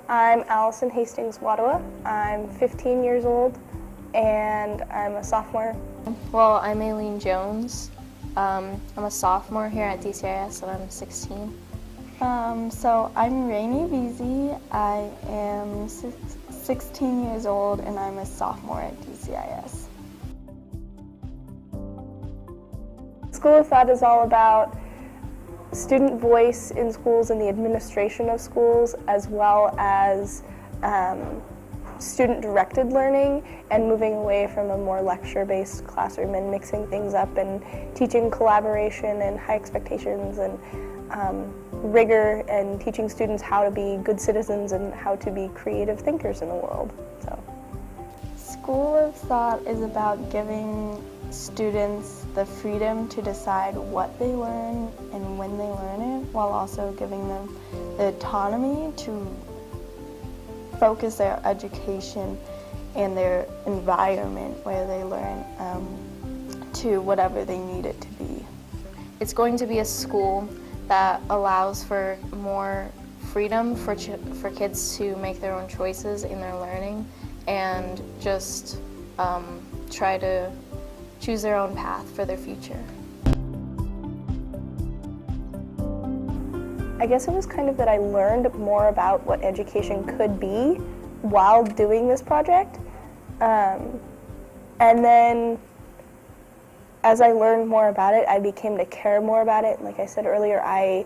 I'm Allison Hastings-Wattawa. I'm 15 years old and I'm a sophomore. Well, I'm Aileen Jones. I'm a sophomore here at DCIS and I'm 16. So I'm Rainey Veazey. I am 16 years old and I'm a sophomore at DCIS. School of Thought is all about student voice in schools and the administration of schools, as well as student-directed learning and moving away from a more lecture-based classroom and mixing things up and teaching collaboration and high expectations and rigor and teaching students how to be good citizens and how to be creative thinkers in the world. So, School of Thought is about giving students the freedom to decide what they learn and when they learn it, while also giving them the autonomy to focus their education and their environment where they learn to whatever they need it to be. It's going to be a school that allows for more freedom for kids to make their own choices in their learning and just try to choose their own path for their future. I guess it was kind of that I learned more about what education could be while doing this project. And then as I learned more about it, I became to care more about it. And like I said earlier, I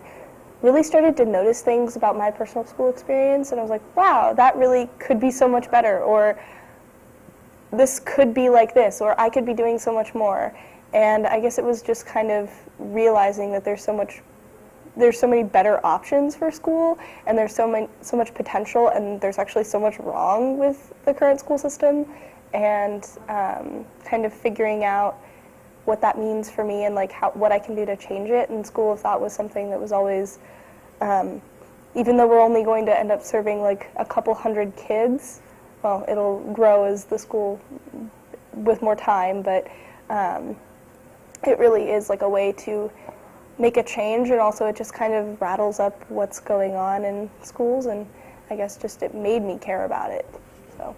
really started to notice things about my personal school experience, and I was like, wow, that really could be so much better, or this could be like this, or I could be doing so much more. And I guess it was just kind of realizing that there's so many better options for school, and there's so much potential, and there's actually so much wrong with the current school system, and kind of figuring out what that means for me and like what I can do to change it. And School of Thought was something that was always, even though we're only going to end up serving like a couple hundred kids, well, it'll grow as the school with more time, but it really is like a way to make a change, and also it just kind of rattles up what's going on in schools, and I guess just it made me care about it. So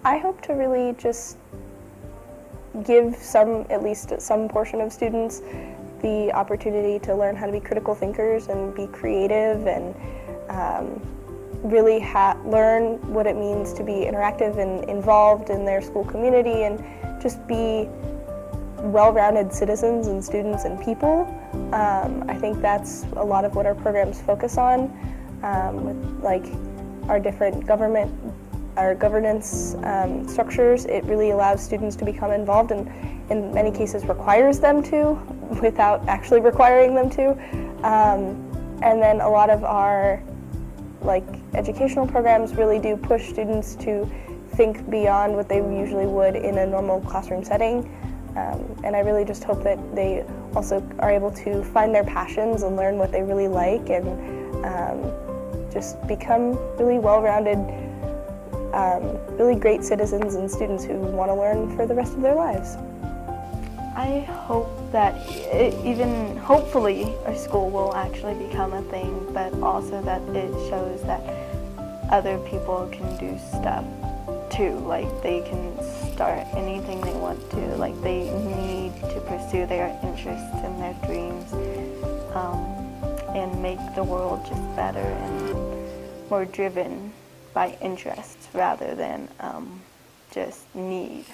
I hope to really just give at least some portion of students the opportunity to learn how to be critical thinkers and be creative and really learn what it means to be interactive and involved in their school community and just be well-rounded citizens and students and people. I think that's a lot of what our programs focus on, with like our different our governance structures. It really allows students to become involved and in many cases requires them to without actually requiring them to. And then a lot of our educational programs really do push students to think beyond what they usually would in a normal classroom setting. And I really just hope that they also are able to find their passions and learn what they really like and just become really well-rounded, really great citizens and students who want to learn for the rest of their lives. I hope that hopefully our school will actually become a thing, but also that it shows that other people can do stuff too. Like they can start anything they want to. Like they need to pursue their interests and their dreams and make the world just better and more driven by interest rather than just need.